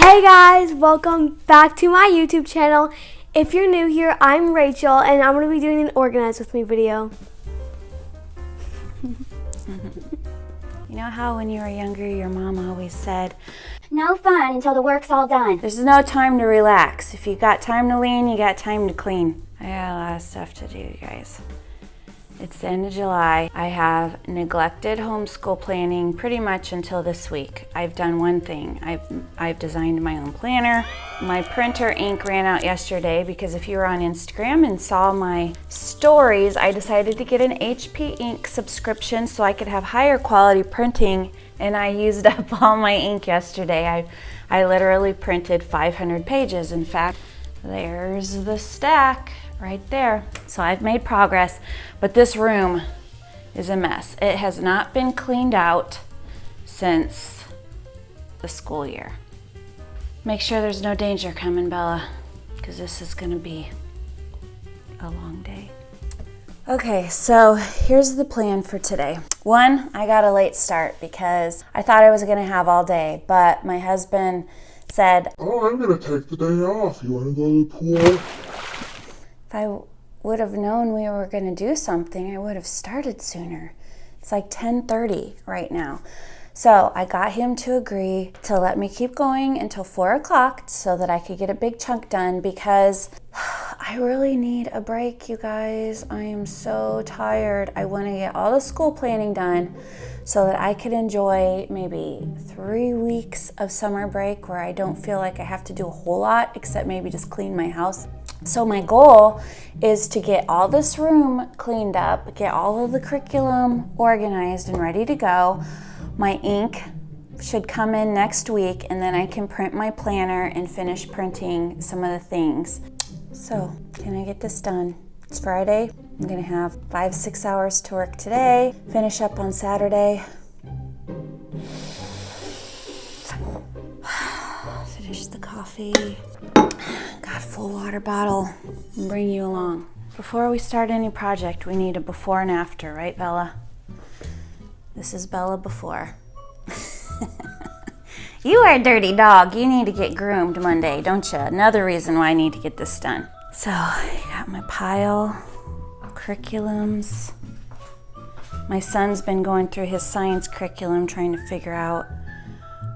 Hey guys, welcome back to my YouTube channel. If you're new here, I'm Rachel and I'm going to be doing an Organize With Me video. You know how when you were younger, your mom always said, no fun until the work's all done. there's no time to relax. If you got time to lean, you got time to clean. I got a lot of stuff to do, you guys. It's the end of July. I have neglected homeschool planning pretty much until this week. I've done one thing. I've designed my own planner. My printer ink ran out yesterday because if you were on Instagram and saw my stories, I decided to get an HP ink subscription so I could have higher quality printing, and I used up all my ink yesterday. I literally printed 500 pages. In fact, there's the stack right there. So I've made progress, but this room is a mess. It has not been cleaned out since the school year. Make sure there's no danger coming, Bella, because this is gonna be a long day. Okay, so here's the plan for today. One, I got a late start because I thought I was gonna have all day, but my husband said, oh, I'm gonna take the day off. You wanna go to the pool? if I would have known we were going to do something, I would have started sooner. It's like 10:30 right now. So I got him to agree to let me keep going until 4 o'clock so that I could get a big chunk done because I really need a break, you guys. I am so tired. I want to get all the school planning done so that I could enjoy maybe 3 weeks of summer break where I don't feel like I have to do a whole lot except maybe just clean my house. So my goal is to get all this room cleaned up, get all of the curriculum organized and ready to go. My ink should come in next week, and then I can print my planner and finish printing some of the things. So, can I get this done? It's Friday. I'm gonna have 5-6 hours to work today, finish up on Saturday. Finish the coffee. Got a full water bottle and bring you along. Before we start any project, we need a before and after, right, Bella? This is Bella before. You are a dirty dog. You need to get groomed Monday, don't you? Another reason why I need to get this done. So, I got my pile of curriculums. My son's been going through his science curriculum trying to figure out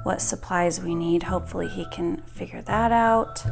what supplies we need. Hopefully he can figure that out.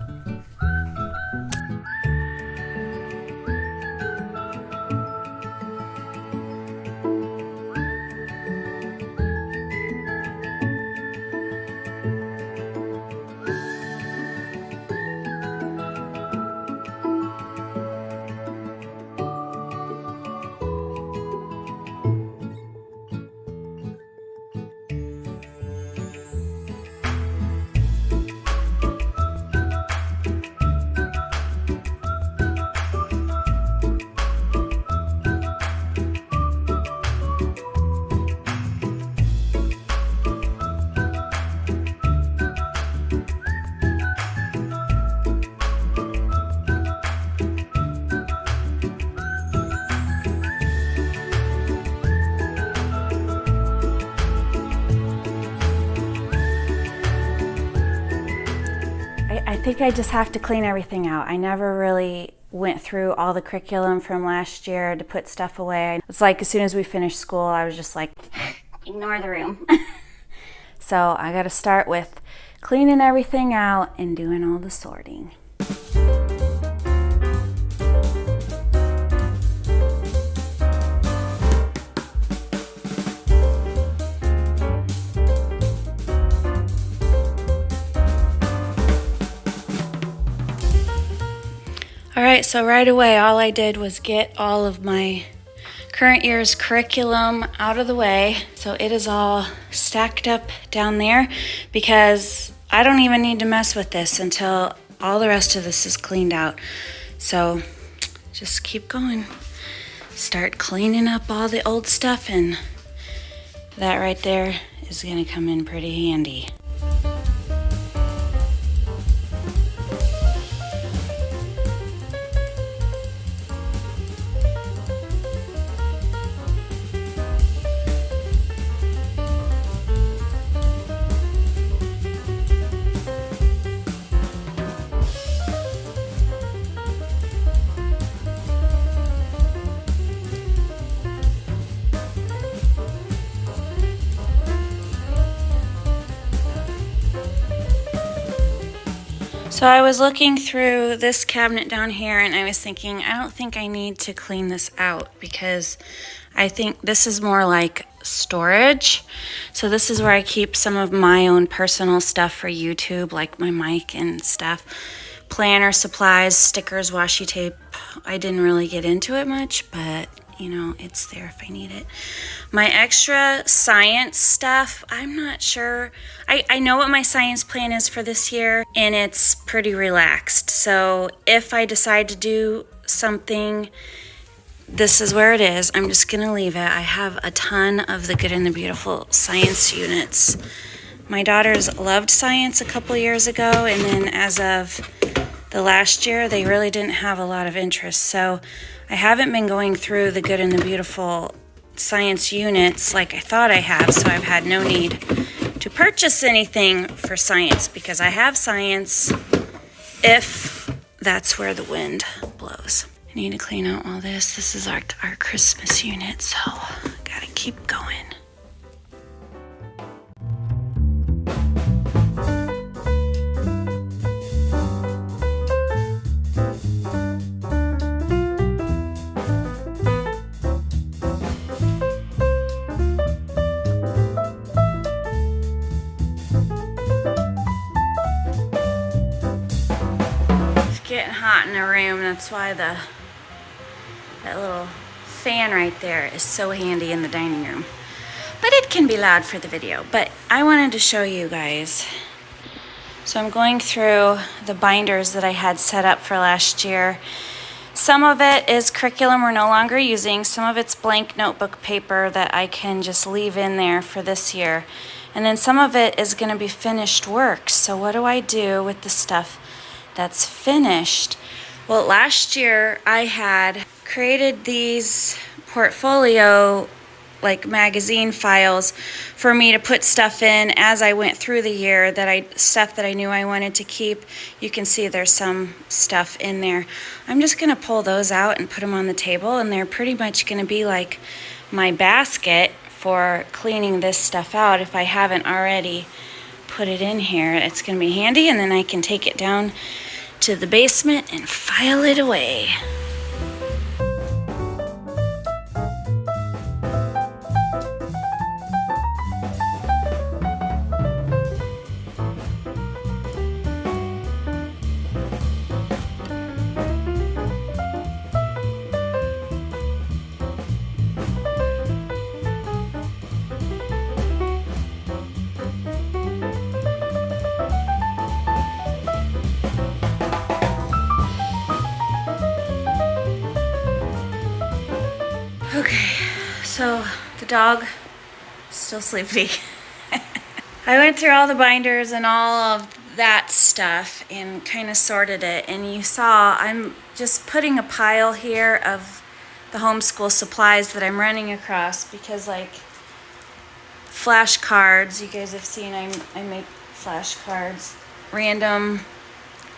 I think I just have to clean everything out. I never really went through all the curriculum from last year to put stuff away. It's like as soon as we finished school, I was just like, Ignore the room. so I gotta start with cleaning everything out and doing all the sorting. All right, so right away, all I did was get all of my current year's curriculum out of the way. So it is all stacked up down there because I don't even need to mess with this until all the rest of this is cleaned out. So just keep going. Start cleaning up all the old stuff, and that right there is gonna come in pretty handy. So I was looking through this cabinet down here and I was thinking, I don't think I need to clean this out because I think this is more like storage. So this is where I keep some of my own personal stuff for YouTube, like my mic and stuff. Planner supplies, stickers, washi tape. I didn't really get into it much, but you know, it's there if I need it. My extra science stuff, I'm not sure. I know what my science plan is for this year, and it's pretty relaxed. So if I decide to do something, this is where it is. I'm just gonna leave it. I have a ton of the Good and the Beautiful science units. My daughters loved science a couple years ago, and then as of the last year, they really didn't have a lot of interest. So I haven't been going through the Good and the Beautiful science units like I thought I have, so I've had no need to purchase anything for science because I have science if that's where the wind blows. I need to clean out all this. This is our Christmas unit, so gotta keep going. Getting hot in the room. That's why that little fan right there is so handy in the dining room. But it can be loud for the video. But I wanted to show you guys. So I'm going through the binders that I had set up for last year. Some of it is curriculum we're no longer using. Some of it's blank notebook paper that I can just leave in there for this year. And then some of it is going to be finished work. So what do I do with the stuff that's finished? Well, last year I had created these portfolio like magazine files for me to put stuff in as I went through the year, stuff that I knew I wanted to keep. You can see there's some stuff in there. I'm just gonna pull those out and put them on the table, and they're pretty much gonna be like my basket for cleaning this stuff out if I haven't already put it in here. It's gonna be handy, and then I can take it down to the basement and file it away. Okay, so the dog is still sleepy. I went through all the binders and all of that stuff and kind of sorted it, and you saw I'm just putting a pile here of the homeschool supplies that I'm running across, because like flashcards, you guys have seen I make flashcards, random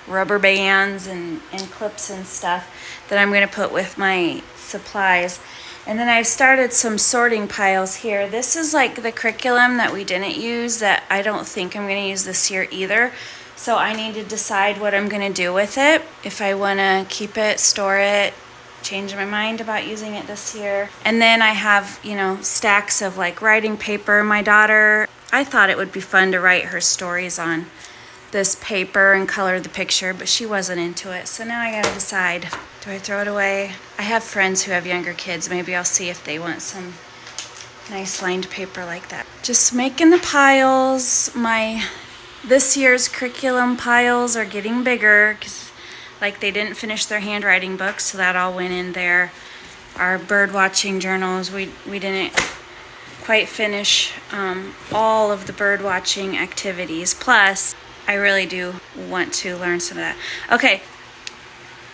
rubber bands and clips and stuff that I'm going to put with my supplies. And then I've started some sorting piles here. This is like the curriculum that we didn't use that I don't think I'm going to use this year either. So I need to decide what I'm going to do with it. If I want to keep it, store it, change my mind about using it this year. And then I have, you know, stacks of like writing paper. My daughter, I thought it would be fun to write her stories on this paper and color the picture, but she wasn't into it. So now I gotta decide, do I throw it away? I have friends who have younger kids. Maybe I'll see if they want some nice lined paper like that. Just making the piles. This year's curriculum piles are getting bigger because like they didn't finish their handwriting books, so that all went in there. Our bird watching journals, we didn't quite finish all of the bird watching activities. Plus, I really do want to learn some of that. Okay,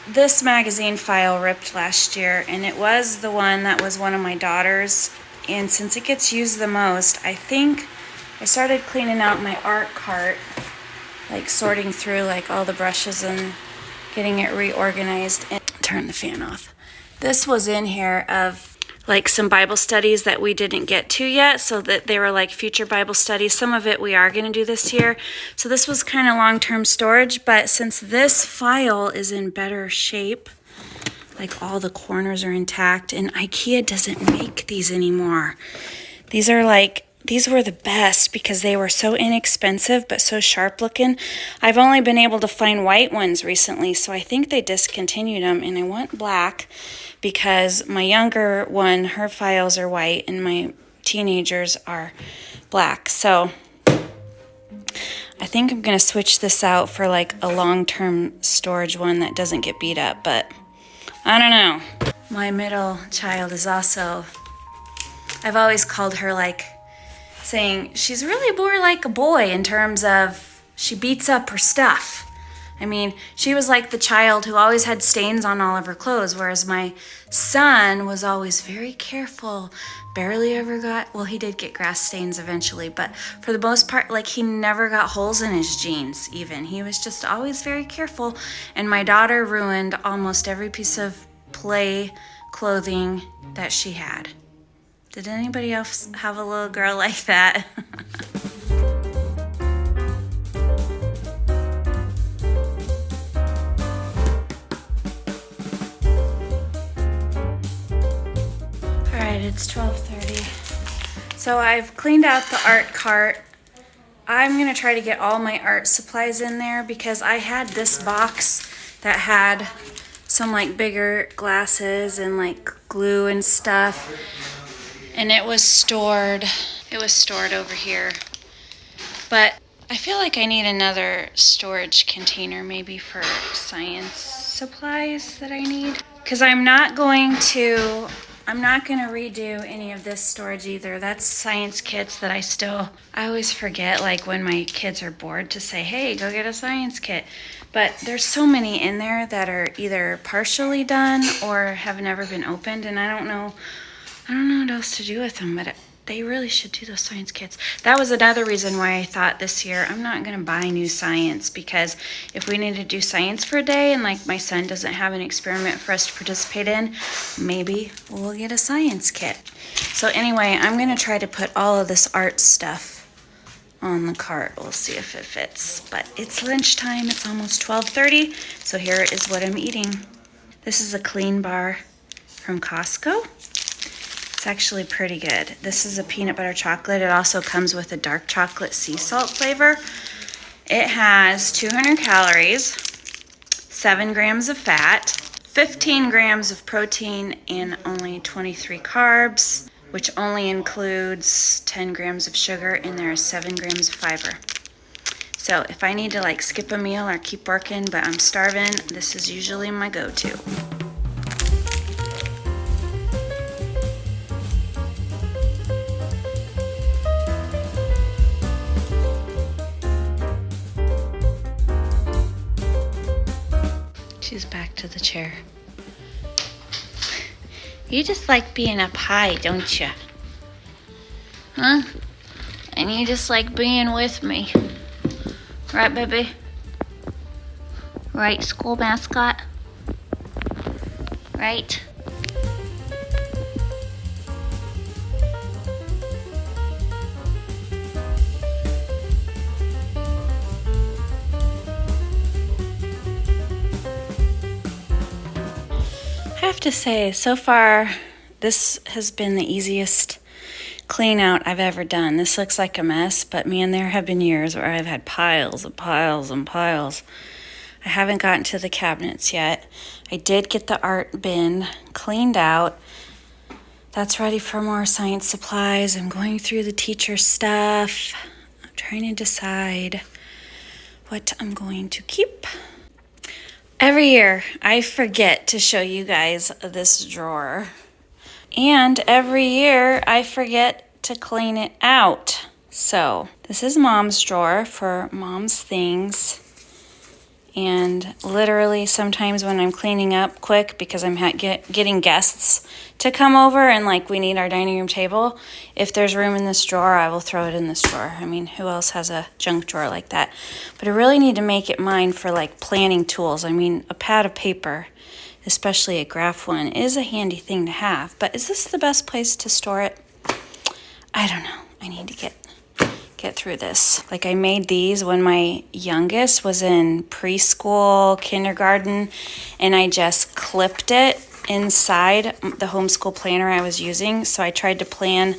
this magazine file ripped last year, and it was the one that was one of my daughters. And since it gets used the most, I think I started cleaning out my art cart, like sorting through like all the brushes and getting it reorganized. And turn the fan off. This was in here of like some Bible studies that we didn't get to yet, so that they were like future Bible studies. Some of it we are going to do this year. So this was kind of long-term storage, but since this file is in better shape, like all the corners are intact, and IKEA doesn't make these anymore. These were the best because they were so inexpensive but so sharp looking. I've only been able to find white ones recently, so I think they discontinued them, and I want black because my younger one, her files are white, and my teenagers are black. So I think I'm going to switch this out for like a long-term storage one that doesn't get beat up, but I don't know. My middle child is also, I've always called her like, saying she's really more like a boy in terms of she beats up her stuff. I mean, she was like the child who always had stains on all of her clothes, whereas my son was always very careful, barely ever got, well, he did get grass stains eventually, but for the most part, like he never got holes in his jeans even. He was just always very careful, and my daughter ruined almost every piece of play clothing that she had. Did anybody else have a little girl like that? All right, it's 12:30. So I've cleaned out the art cart. I'm gonna try to get all my art supplies in there because I had this box that had some like bigger glasses and like glue and stuff. And it was stored over here. But I feel like I need another storage container maybe for science supplies that I need. Because I'm not going to redo any of this storage either. That's science kits that I always forget, like when my kids are bored, to say, hey, go get a science kit. But there's so many in there that are either partially done or have never been opened, and I don't know what else to do with them, but they really should do those science kits. That was another reason why I thought this year I'm not going to buy new science, because if we need to do science for a day and like my son doesn't have an experiment for us to participate in, maybe we'll get a science kit. So anyway, I'm going to try to put all of this art stuff on the cart. We'll see if it fits, but it's lunchtime. It's almost 12:30, so here is what I'm eating. This is a clean bar from Costco. It's actually pretty good. This is a peanut butter chocolate. It also comes with a dark chocolate sea salt flavor. It has 200 calories, 7 grams of fat, 15 grams of protein, and only 23 carbs, which only includes 10 grams of sugar, and there are 7 grams of fiber. So if I need to like skip a meal or keep working, but I'm starving, this is usually my go-to. She's back to the chair. You just like being up high, don't you? Huh? And you just like being with me. Right, baby? Right, school mascot? Right? I have to say, so far, this has been the easiest clean out I've ever done. This looks like a mess, but man, there have been years where I've had piles and piles and piles. I haven't gotten to the cabinets yet. I did get the art bin cleaned out. That's ready for more science supplies. I'm going through the teacher stuff. I'm trying to decide what I'm going to keep. Every year, I forget to show you guys this drawer. And every year, I forget to clean it out. So, this is Mom's drawer for Mom's things. And literally, sometimes when I'm cleaning up quick because I'm getting guests to come over and like we need our dining room table, if there's room in this drawer, I will throw it in this drawer. I mean, who else has a junk drawer like that? But I really need to make it mine for like planning tools. I mean, a pad of paper especially a graph one, is a handy thing to have. But is this the best place to store it? I don't know. I need to get through this. Like, I made these when my youngest was in preschool, kindergarten, and I just clipped it inside the homeschool planner I was using. So I tried to plan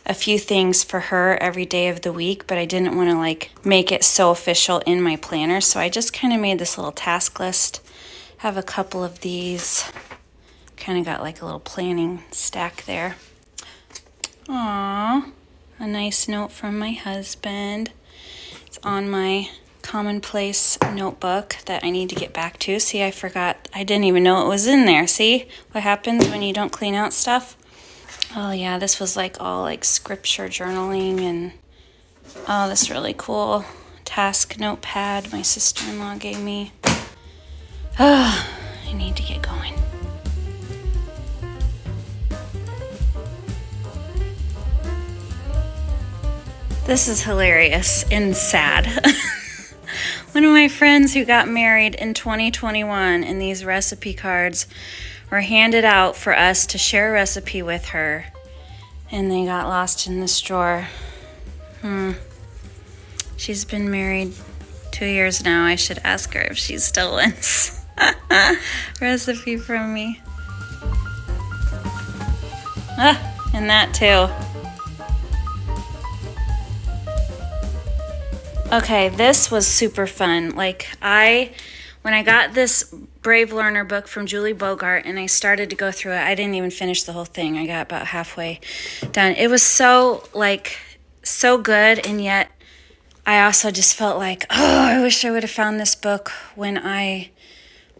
a few things for her every day of the week, but I didn't want to like make it so official in my planner. So I just kind of made this little task list. Have a couple of these. Kind of got like a little planning stack there. Aww, a nice note from my husband. It's on my commonplace notebook that I need to get back to. See, I forgot. I didn't even know it was in there. See what happens when you don't clean out stuff? Oh yeah, this was like all like scripture journaling, and oh, this really cool task notepad my sister-in-law gave me. Oh, I need to get going. This is hilarious and sad. One of my friends who got married in 2021, and these recipe cards were handed out for us to share a recipe with her, and they got lost in this drawer. She's been married 2 years now. I should ask her if she still wants a recipe from me. And that too. Okay, this was super fun. Like, when I got this Brave Learner book from Julie Bogart and I started to go through it, I didn't even finish the whole thing. I got about halfway done. It was so good, and yet I also just felt like, oh, I wish I would have found this book when I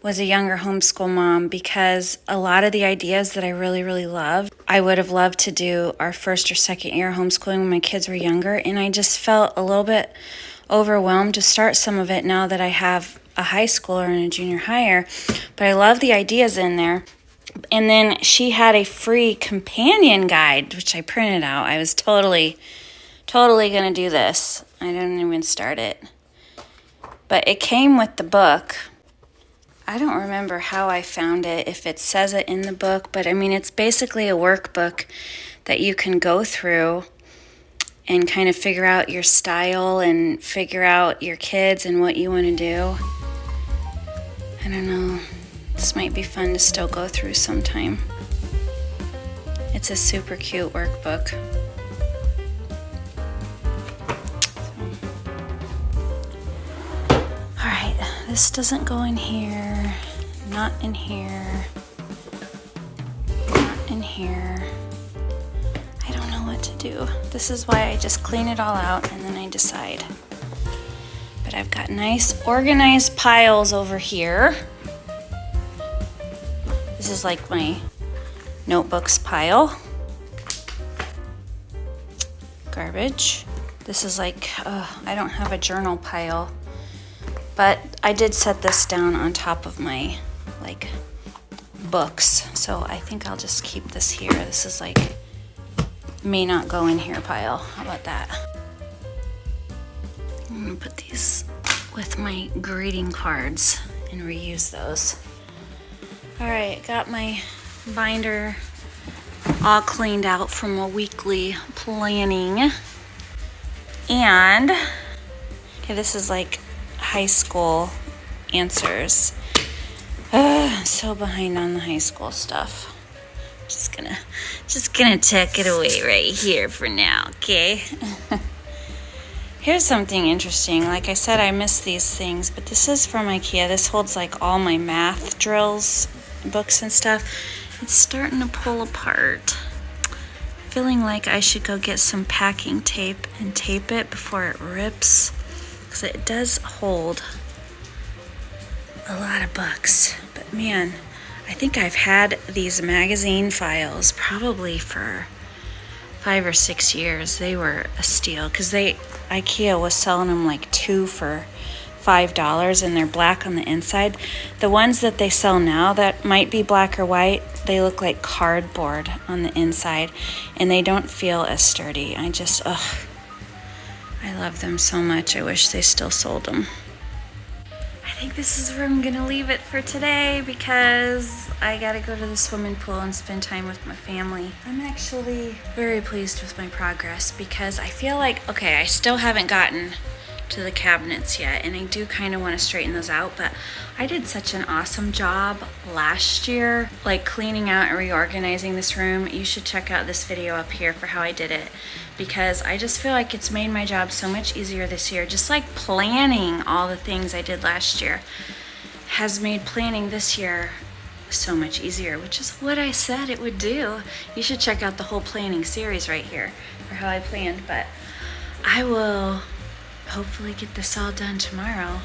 was a younger homeschool mom, because a lot of the ideas that I really, really loved, I would have loved to do our first or second year homeschooling when my kids were younger, and I just felt a little bit overwhelmed to start some of it now that I have a high schooler and a junior higher. But I love the ideas in there. And then she had a free companion guide, which I printed out. I was totally gonna do this. I didn't even start it. But it came with the book. I don't remember how I found it, if it says it in the book, but I mean, it's basically a workbook that you can go through and kind of figure out your style and figure out your kids and what you want to do. I don't know. This might be fun to still go through sometime. It's a super cute workbook. All right, this doesn't go in here, not in here, not in here. I don't know what to do. This is why I just clean it all out and then I decide. But I've got nice organized piles over here. This is like my notebooks pile. Garbage. This is like, I don't have a journal pile, but I did set this down on top of my like books. So I think I'll just keep this here. This is like, may not go in here pile. How about that? I'm gonna put these with my greeting cards and reuse those. All right, got my binder all cleaned out from a weekly planning. And okay, this is like high school answers. I'm so behind on the high school stuff. Just gonna tuck it away right here for now, okay? Here's something interesting. Like I said, I miss these things, but this is from IKEA. This holds like all my math drills, books and stuff. It's starting to pull apart. Feeling like I should go get some packing tape and tape it before it rips, because it does hold a lot of books. But man, I think I've had these magazine files probably for 5 or 6 years. They were a steal because IKEA was selling them like 2 for $5, and they're black on the inside. The ones that they sell now that might be black or white, they look like cardboard on the inside, and they don't feel as sturdy. I love them so much. I wish they still sold them. I think this is where I'm gonna leave it for today because I gotta go to the swimming pool and spend time with my family. I'm actually very pleased with my progress because I feel like, okay, I still haven't gotten to the cabinets yet, and I do kind of want to straighten those out, but I did such an awesome job last year, like cleaning out and reorganizing this room. You should check out this video up here for how I did it, because I just feel like it's made my job so much easier this year. Just like planning all the things I did last year has made planning this year so much easier, which is what I said it would do. You should check out the whole planning series right here for how I planned, but I will hopefully get this all done tomorrow.